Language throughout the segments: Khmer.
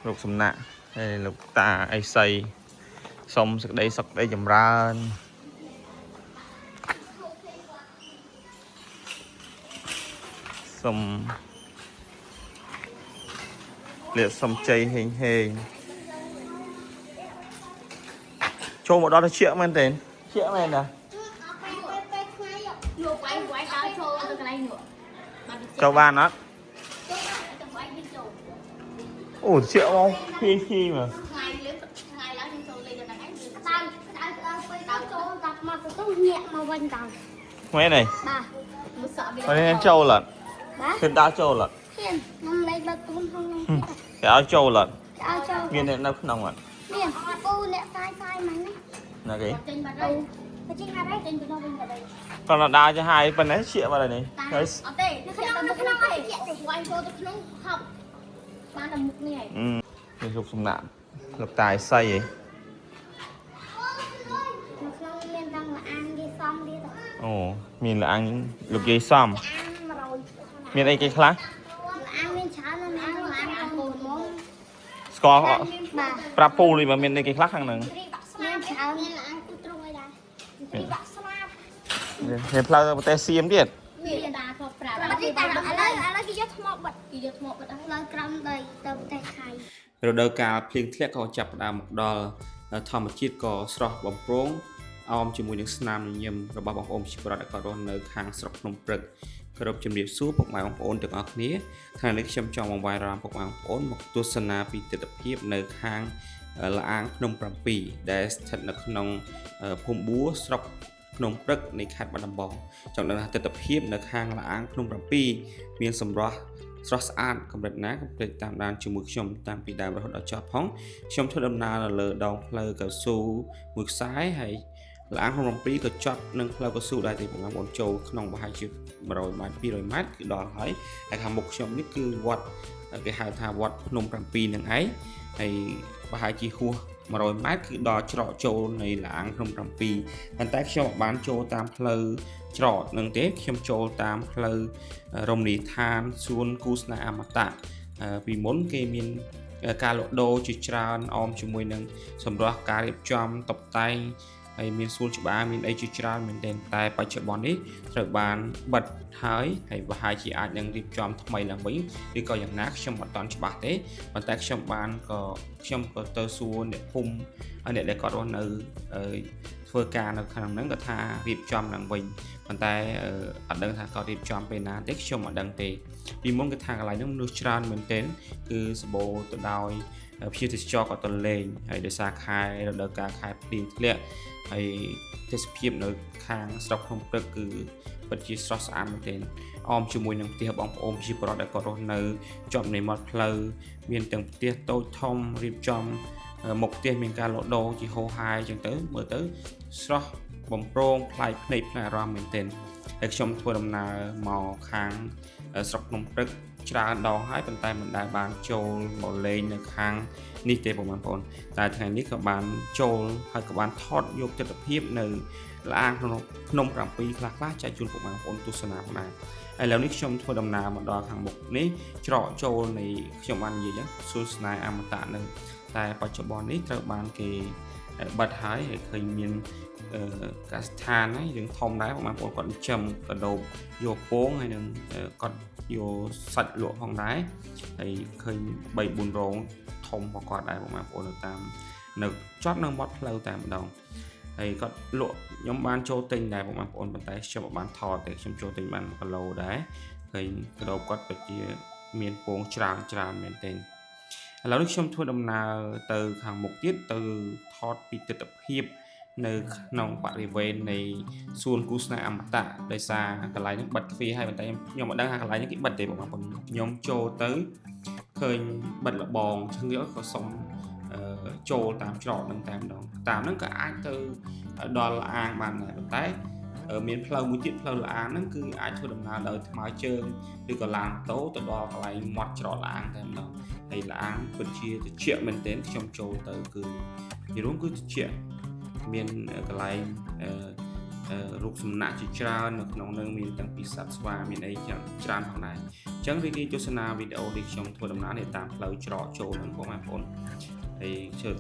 លោកសំណាក់ហើយលោកតាអីសីសុំសេចក្តីសុខក្តីចម្រើនសុំលាសុំជ័យហេងហេងចូលមកដល់ទៅជាមែនទេជាមែនតាចូលបានអត់អូជាមកភីភីមកមែនទេបាទចូលអត់ឃើញដើរចូលអត់ខ្ញុំលេខដល់ទូនក្នុងនោះគេឲ្យចូលអត់មានអ្នកនៅក្នុងអត់មានពូអ្នកសាយមិញណាគេចេញបាត់ហើយចេញហើយចេញទៅនោះវិញបាត់ហើយគាត់ដើរទៅហើយប៉ុណ្ណេះជាបាត់ហើយនេះហើយអត់ទេនៅក្នុងអីវាយចូលទៅក្នុងហប់បានតែមុខនេះហើយនេះលោកសំណាក់លោកតាអីសីហីមានទាំងលអាងគេសំទៀតអូមានលអាងលោកយាយសំមានអីគេខ្លះអាងមានច្រើនណាស់អាងកូនមុំស្គាល់ប្រាប់ពូនេះបើមានអីគេខ្លះខាងហ្នឹងមានច្រើនមានអាងទូទ្រង់អីដែរពីបាក់ស្លាប់មានផ្លូវទៅប្រទេសសៀមទៀតមានតាខកប្រាប់តែឥឡូវគេយកថ្មបិទផ្លូវក្រំទៅប្រទេសថៃរដូវកាលភ្លៀងធ្លាក់ក៏ចាប់ផ្ដើមមកដល់ធម្មជាតិក៏ស្រស់បំព្រងអមជាមួយនឹងស្នាមញញឹមរបស់បងប្អូនប្រជាពលរដ្ឋដែលគាត់រស់នៅខាងស្រុកភ្នំព្រឹកគោរពជំរាបសួរពុកម៉ែបងប្អូនទាំងអស់គ្នាថ្ងៃនេះខ្ញុំចង់បង្វែរអារម្មណ៍ពុកម៉ែបងប្អូនមកទស្សនាពីទិដ្ឋភាពនៅខាងលអាងភ្នំ7ដែលស្ថិតនៅក្នុងភូមិបួរស្រុកភ្នំព្រឹកនៃខេត្តបាត់ដំបងចង់ដឹងថាទិដ្ឋភាពនៅខាងលអាងភ្នំ7មានសម្រស់ស្រស់ស្អាតកម្រិតណាកុំភ្លេចតាមដានជាមួយខ្ញុំតាំងពីដើមរហូតដល់ចប់ផងខ្ញុំធ្វើដំណើរនៅលើដងផ្លូវកៅស៊ូមួយខ្សែហើយលអាងភ្នំ7ក៏ចប់នឹងផ្លូវកៅស៊ូដែរទីបងប្អូនចូលក្នុងប្រហែលជា100ម៉ែត្រ200ម៉ែត្រគឺដល់ហើយហើយខាងមុខខ្ញុំនេះគឺវត្តគេហៅថាវត្តភ្នំ7នឹងឯងហើយប្រហែលជាហួស100ម៉ែត្រគឺដល់ច្រកចូលនៃលអាងភ្នំ7ប៉ុន្តែខ្ញុំអត់បានចូលតាមផ្លូវច្រកនឹងទេខ្ញុំចូលតាមផ្លូវរមណីយដ្ឋានសួនគូស្នេហ៍អមតៈពីមុនគេមានការលក់ដូរជាច្រើនអមជាមួយនឹងសម្រាប់ការរៀបចំតុបតែងហើយមានសួនច្បារមានអីជាច្រើនមែនទែនតែបច្ចុប្បន្ននេះត្រូវបានបិទហើយប្រហែលជាអាចនឹងរៀបចំថ្មីឡើងវិញឬក៏យ៉ាងណាខ្ញុំអត់ទាន់ច្បាស់ទេប៉ុន្តែខ្ញុំក៏ទៅសួរអ្នកភូមិអ្នកដែលគាត់រស់នៅធ្វើការនៅខាងហ្នឹងគាត់ថារៀបចំឡើងវិញប៉ុន្តែអត់ដឹងថាគាត់រៀបចំពេលណាទេខ្ញុំអត់ដឹងទេពីមុនគាត់ថាកន្លែងហ្នឹងមនុស្សច្រើនមែនទែនគឺសម្បូរទៅដោយភ្ញៀវទេសចរក៏ទៅលេងហើយដោយសារខែរដូវកាលខែភ្លៀងធ្លាក់ហើយទេសភាពនៅខាងស្រុកភ្នំព្រឹកគឺពិតជាស្រស់ស្អាតមែនទែនអមជាមួយនឹងផ្ទះបងប្អូនប្រជាពលរដ្ឋដែលគាត់រស់នៅជាប់នៃមាត់ផ្លូវមានទាំងផ្ទះតូចធំរៀបចំមុខផ្ទះមានការលក់ដូរជាហូរហាយអញ្ចឹងទៅមើលទៅស្រស់បំព្រងប្លែកភ្នែកផ្នែកអារម្មណ៍មែនទែនហើយខ្ញុំធ្វើដំណើរមកខាងស្រុកភ្នំព្រឹកច្រើនដងហើយប៉ុន្តែមិនដែលបានចូលមកលេងនៅខាងនេះទេបងប្អូនតែថ្ងៃនេះក៏បានចូលហើយក៏បានថតយកទិដ្ឋភាពនៅលអាងភ្នំ7ខ្លះចែកជូនបងប្អូនទស្សនាផងដែរឥឡូវនេះខ្ញុំធ្វើដំណើរមកដល់ខាងមុខនេះច្រកចូលនៃខ្ញុំបាននិយាយសួនស្នេហ៍អមតៈនឹងតែបច្ចុប្បន្ននេះត្រូវបានគេបិទហើយឃើញមានកសិដ្ឋានហើយយើងធំដែរបងប្អូនគាត់ចិញ្ចឹមកដោបយកពងហើយនឹងគាត់យកសាច់លក់ផងដែរហើយឃើញ 3-4 រោងធំរបស់គាត់ដែរបងប្អូននៅតាមនៅចតនៅមាត់ផ្លូវតែម្ដងហើយគាត់លក់ខ្ញុំបានចូលទិញដែរបងប្អូនប៉ុន្តែខ្ញុំអត់បានថតទេខ្ញុំចូលទិញបាន1គីឡូដែរឃើញកដោបគាត់ពិតជាមានពងច្រើនមែនទែនឥឡូវនេះខ្ញុំធ្វើដំណើរទៅខាងមុខទៀតទៅថតពីទិដ្ឋភាពនៅក្នុងបរិវេណនៃសួនគូស្នេហ៍អមតៈដោយសារកន្លែងនេះបិទទ្វារហើយប៉ុន្តែខ្ញុំមិនដឹងថាកន្លែងនេះគេបិទទេបងប្អូនខ្ញុំចូលទៅឃើញបិទលបងឈឹងយកក៏សុំចូលតាមច្រកនឹងតែម្ដងតាមហ្នឹងក៏អាចទៅដល់លអាងបានដែរប៉ុន្តែមានផ្លូវមួយទៀតផ្លូវលអាងហ្នឹងគឺអាចធ្វើដំណើរដោយថ្មើរជើងឬក៏ឡានម៉ូតូទៅដល់កន្លែងមាត់ច្រកលអាងតែម្ដងហើយលអាងពិតជាត្រជាក់មែនទែនខ្ញុំចូលទៅគឺពីរួមគឺត្រជាក់មានកន្លែងរូបសំណាកជាច្រើននៅក្នុងនឹងមានទាំងពីសត្វស្វាមានអីច្រើនផងដែរ ចឹងរីករាយទស្សនាវីដេអូនេះខ្ញុំធ្វើដំណើរនេះតាមផ្លូវច្រកចូលហ្នឹងបងប្អូនហើយ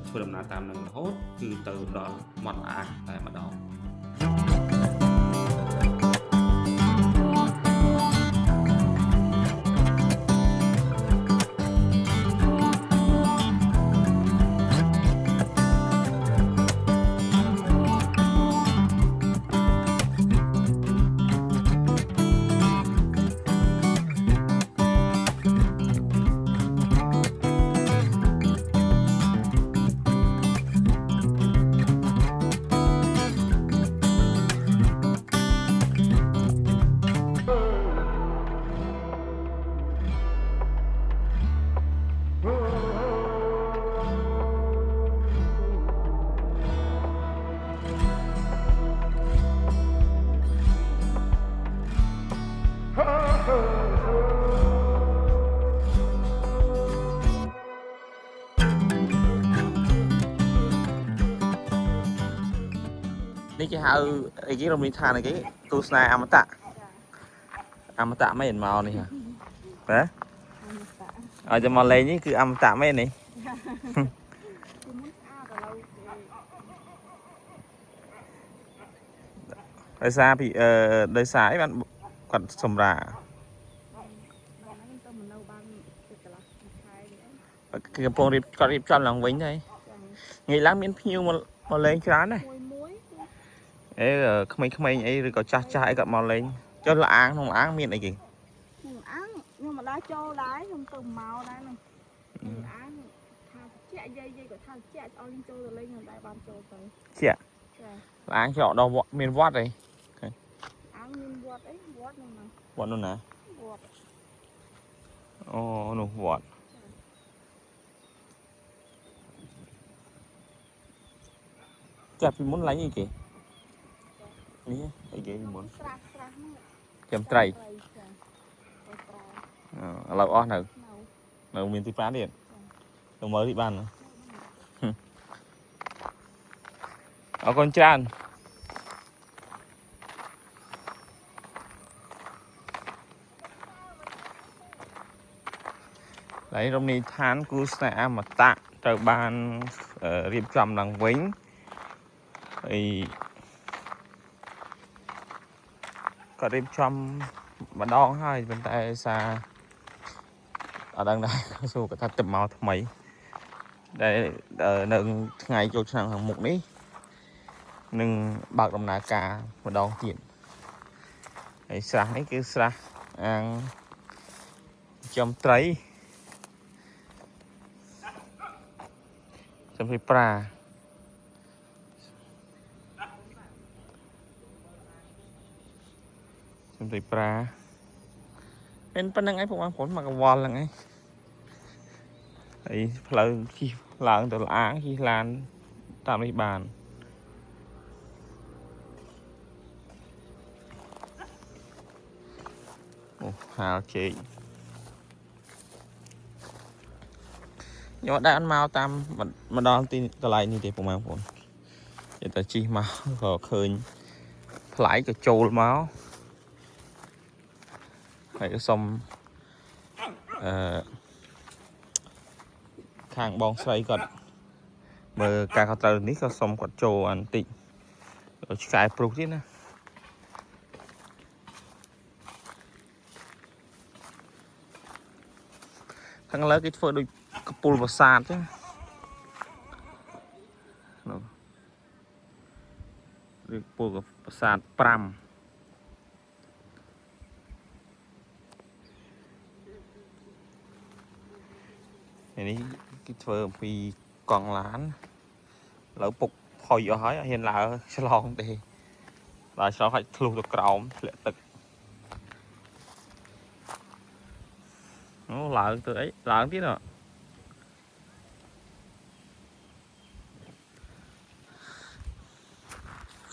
ធ្វើដំណើរតាមនឹងរហូតគឺទៅដល់មាត់អាងតែម្ដងនេះគេហៅអីគេរំលីឋានអីគេទស្សនាអមតៈមែនមកនេះហ៎បាទឲ្យតែមកលេងនេះគឺអមតៈមែននេះដោយសារពីដោយសារអីបានគាត់សម្រាគឺកំពុងគាត់រៀបចំឡើងវិញហើយថ្ងៃឡើងមានភ្ញៀវមកលេងច្រើនដែរអេក្មេងៗអីឬក៏ចាស់អីគាត់មកលេងចុះលអាងក្នុងអាងមានអីគេអាងខ្ញុំមិនដែរចូលដែរខ្ញុំទៅមកដែរហ្នឹងអាងថាជាយាយក៏ថាជាអស់លេងចូលទៅលេងខ្ញុំដែរបានចូលទៅជាអាងច្រកដល់មានវត្តអីអាងមានវត្តអីវត្តហ្នឹងវត្តនោះណាវត្តអូនោះវត្តចាប់ពីមុនឡើងអីគេនេះអីគេមុនស្រះហ្នឹងចាំត្រីឥឡូវអស់នៅមានទីប្រាំទៀតទៅមើលទីបានអរគុណច្រើនហើយរមណីយដ្ឋានគូស្នេហ៍អមតៈត្រូវបានរៀបចំឡើងវិញហើយក៏រៀបចំម្ដងហើយប៉ុន្តែសារអត់ដឹងដែរសួរគាត់ថាទឹកមកថ្មីដែលនៅថ្ងៃចូលឆ្នាំខាងមុខនេះនឹងបើកដំណើរការម្ដងទៀតហើយស្រះនេះគឺស្រះអាងចំត្រីចំពីប្រាចំពីប្រាមានប៉ុណ្្នឹងឯងពួកបងប្អូនមកកវល់ហ្នឹងឯងហើយផ្លូវជិះឡើងទៅអាងជិះឡានតាមនេះបានអូហាលជែកខ្ញុំអត់ដែរអត់មកតាមម្ដងទីកន្លែងនេះទេបងប្អូននិយាយតែជិះមកក៏ឃើញថ្លៃក៏ចូលមកហើយសុំខាងបងស្រីគាត់មើលការខុសត្រូវនេះក៏សុំគាត់ចូលបន្តិចឆ្កែព្រុសទៀតណាខាងលើគេធ្វើដូចកពុលប្រាសាទចឹងឬពុលប្រាសាទ5នេះគេធ្វើអំពីកង់ឡានឥឡូវពុកផុយអស់ហើយអត់ហ៊ានឡើងឆ្លងទេដល់ឆ្លងហើយធ្លុះទៅក្រោមធ្លាក់ទឹកអូឡើងទៅអីឡើងទៀតហ៎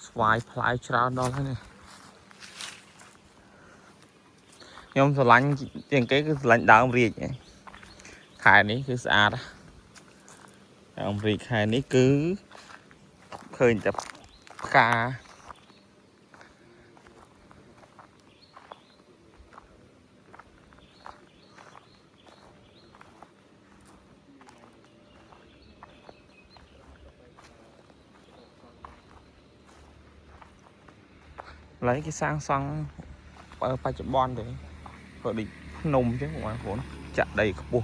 ស្វាយផ្លែច្រើនដល់ហើយនេះខ្ញុំស្រឡាញ់ជាងគេគឺស្រឡាញ់ដើមរាជខែនេះគឺស្អាតដើមរាជខែនេះគឺឃើញតែផ្កា lấy cái sang xăng ở phải chụp bon đấy rồi đi nôm chứ không phải chặt đầy các buộc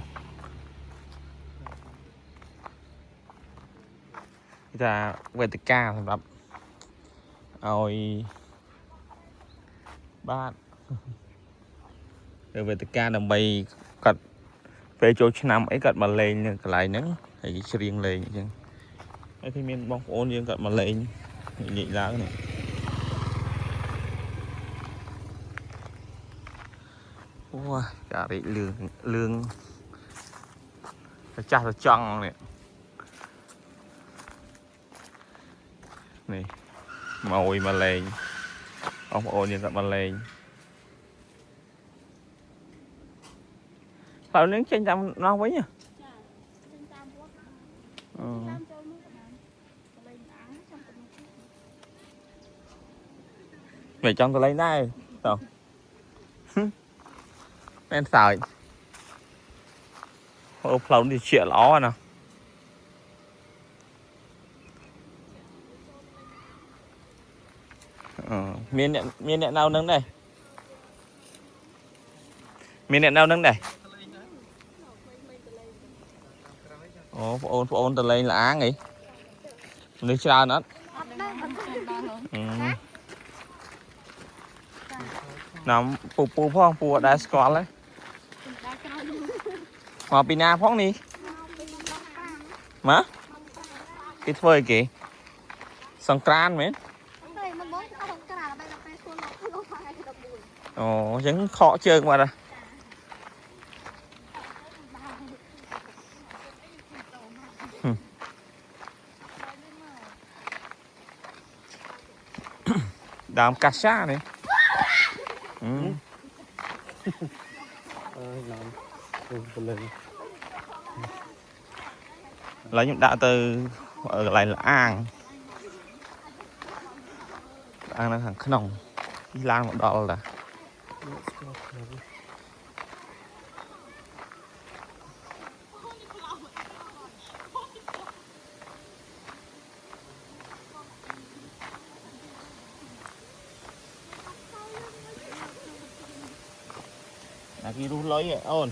ta về từ ca sầm đập ôi ba về từ ca đầm bay cật về chỗ năm ấy cật mà lên lại nắng thì riêng lên chứ ấy thì mình bong ôn riêng cật mà lên nhị ra cái này wow, cả đấy lương chặt là trăng này này mồi mà lên ông ôn riêng cật mà lên phải nướng chanh trăm nó với nhá mày trong tôi lấy đây tao nên xài ô phồng thì chuyện ló nè miền điện nào nâng đây miền điện nào nâng đây ôn từ lên là á nghỉ đi sao nữa nằm pu phong pu đá squat đấy mà pina phong đi má cái phơi kì song tran mấy ồ vẫn khó chơi mà ra đám cá xa này lấy những đã từ ở lại là ăn là thằng khổng đi lan một đó là cái rú lối vậy ôn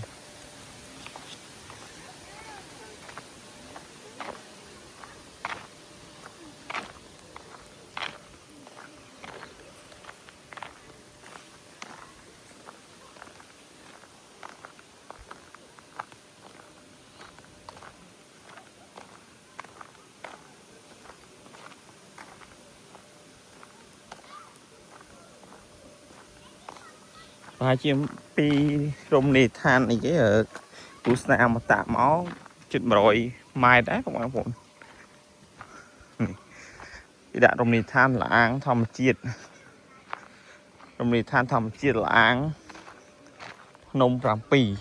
hai chim pi rôm nì than này cái ở cú nào mà tạm máu chụp rồi mai đấy các bạn phụ cái đạn rôm nì than là áng thầm chiết rôm nì than thầm chiết là áng nông rằm pì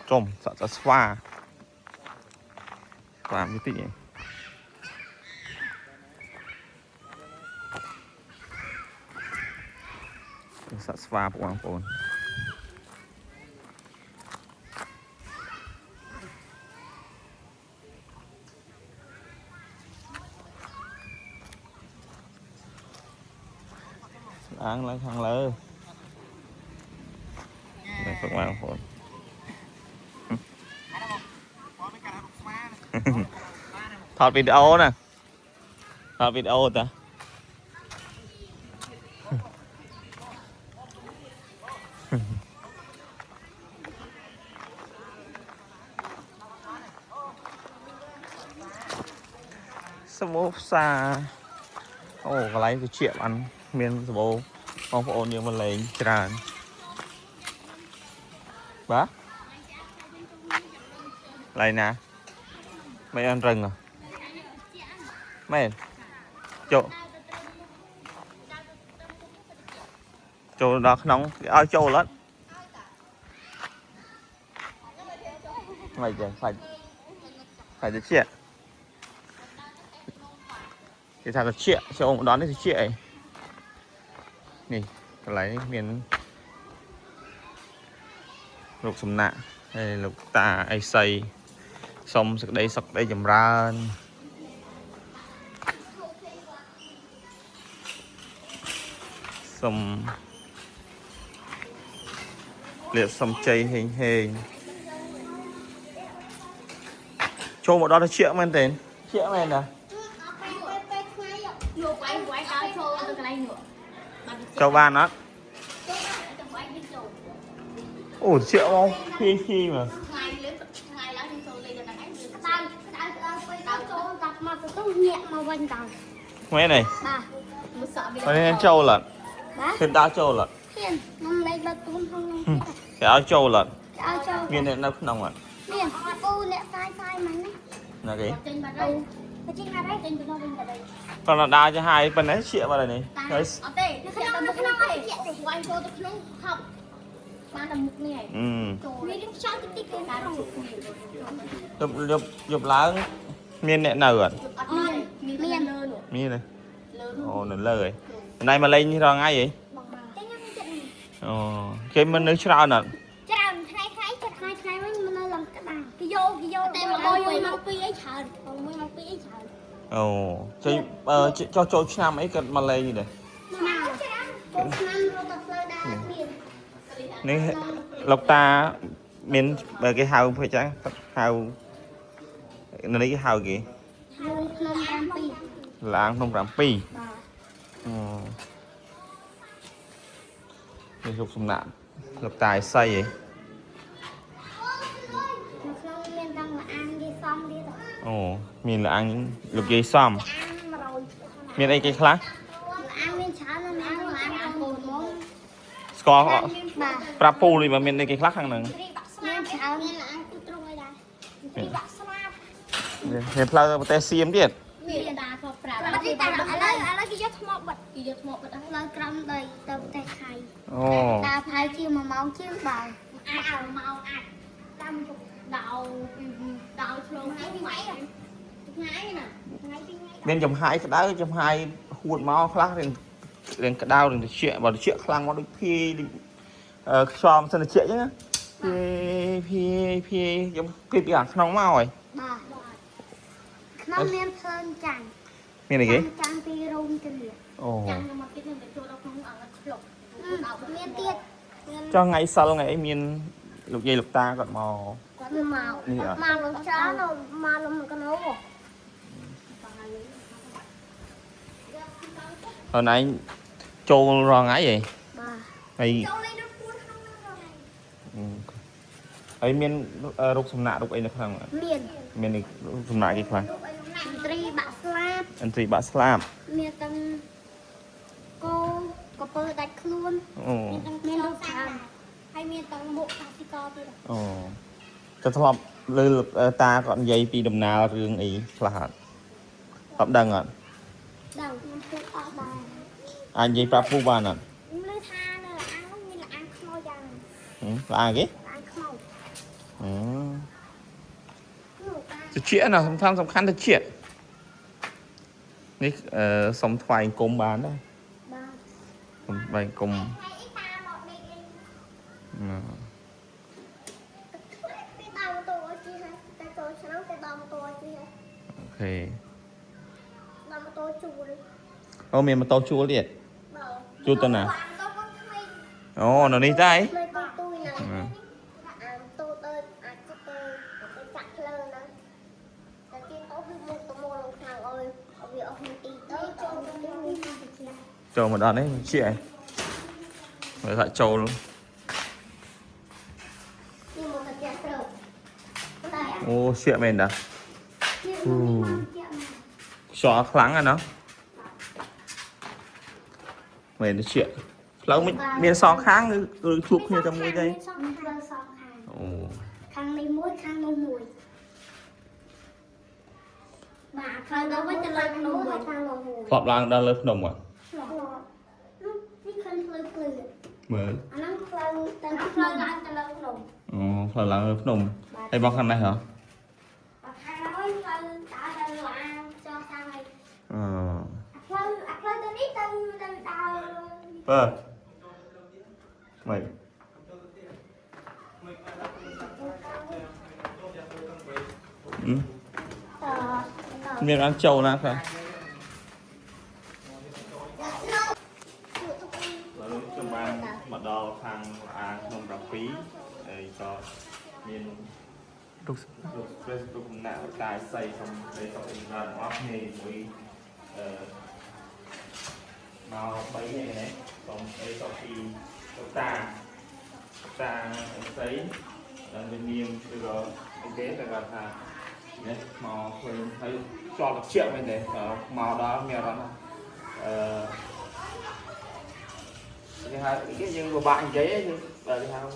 trộm sợ pha làm cái gì sợ pha của bạn phụ ăn lấy thằng lơ để các bạn phụ thọt video nè thọt video ta samosa cái lấy cái chuyện ăn miên bố không có ôn nhưng mà lấy tràn bá lấy nè mấy ăn rừng à mấy chỗ đó nóng ao châu lắm mày phải cái chuyện thì thằng cái chuyện cho ông đón cái chuyện này lấy miền lục sầm nạ hay lục tà ai xây xong sực đây chầm ra Xong liệt xong chay hình hình cho một đó là triệu men tiền triệu men à cho ban á ủa triệu không khi mà mấy này mấy em trâu lận thiên đá trâu lận cái áo trâu lận miền này nó không ạ là cái còn là đá cho hai phần đấy triệu vào đây này đấy dục lá miền này nào rồi miền này ồ nó lời này mà lên như rồi ngay vậy ồ cái mình nước sao nè ồ cho năm ấy cần mà lên gì này nên lộc ta miền cái hào phải chăng hào nó lấy cái hào gì là không làm pi cái dục sùng nạn lộc tài xây vậy ồ miền là ăn lục dây xóm miền đây cái khác có prapu đi mà miền đây cái khác hàng này miền plau tè xiêm điệt ồ nên chấm hai cái đá chấm hai hụt máu khác lên cái đau đừng chuyện vào chuyện khăng nó được phi xòm xem là chuyện nhá phi giống phi bị ảnh nóng mau rồi miền này cái ồ cho ngày sau ngày miền lục dây lục ta còn màu mà lục chó nó mà lục con nấu hồi nãy trâu ròn ấy vậy hay ấy miền rục sầm nạ rục ấy là thằng miền này rục sầm nạ cái khoản anh tì bạ slab miền tầng cô có bơ đặt luôn miền đâu thàm hay miền tầng bộ taxi co thôi cho thọ lư ta còn dây pi đầm nào rương ý là hạt tập đằng ạ anh dây prapu ban ạ là ai cái chuyện nào song khăn là chuyệnนี่สมทวายกลมบานได้ใบกลมโอเคเอาเมียมาโตชูเรียดชูตัวไหนอ๋อหนูนี่ได้trâu một đòn đấy chị ấy phải lại trâu luôn ô chuyện mình đã xóa kháng à nó mình nó chuyện lâu miền xóa kháng rồi chụp như trong mũi đây kháng lấy mũi kháng lấy mùi mà kháng đó với chân lên mùi kháng lấy mùi phọp lang đang lên đồng à mới phở lang nồng hay bóc khăn này hả mày miền ăn trâu nào phải mà đo thang à nông đặc phí để cho miền lúc lúc nãy tài xây xong để cho mình ra óc nghề với màu bấy này còn đây sau khi ta sấy bên niêm rồi cái là gặp là màu thấy cho được triệu bên này màu đó mèo đó cái nhưng mà bạn giấy như vậy sao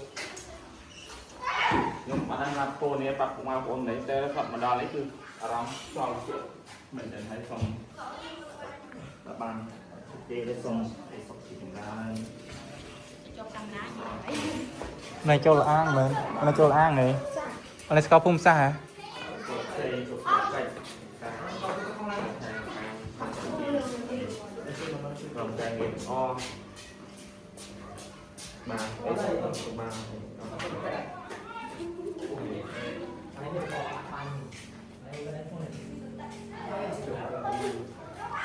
nhưng mà anh làm cô này bắt cũng ao ôn đấy tới phật mà đo lấy từ làm cho được triệu mình thấy xong là bàn để xong để xong chỉ là này châu là an lên này châu là an này này có phun xa hả vòng trải nghiệm o ba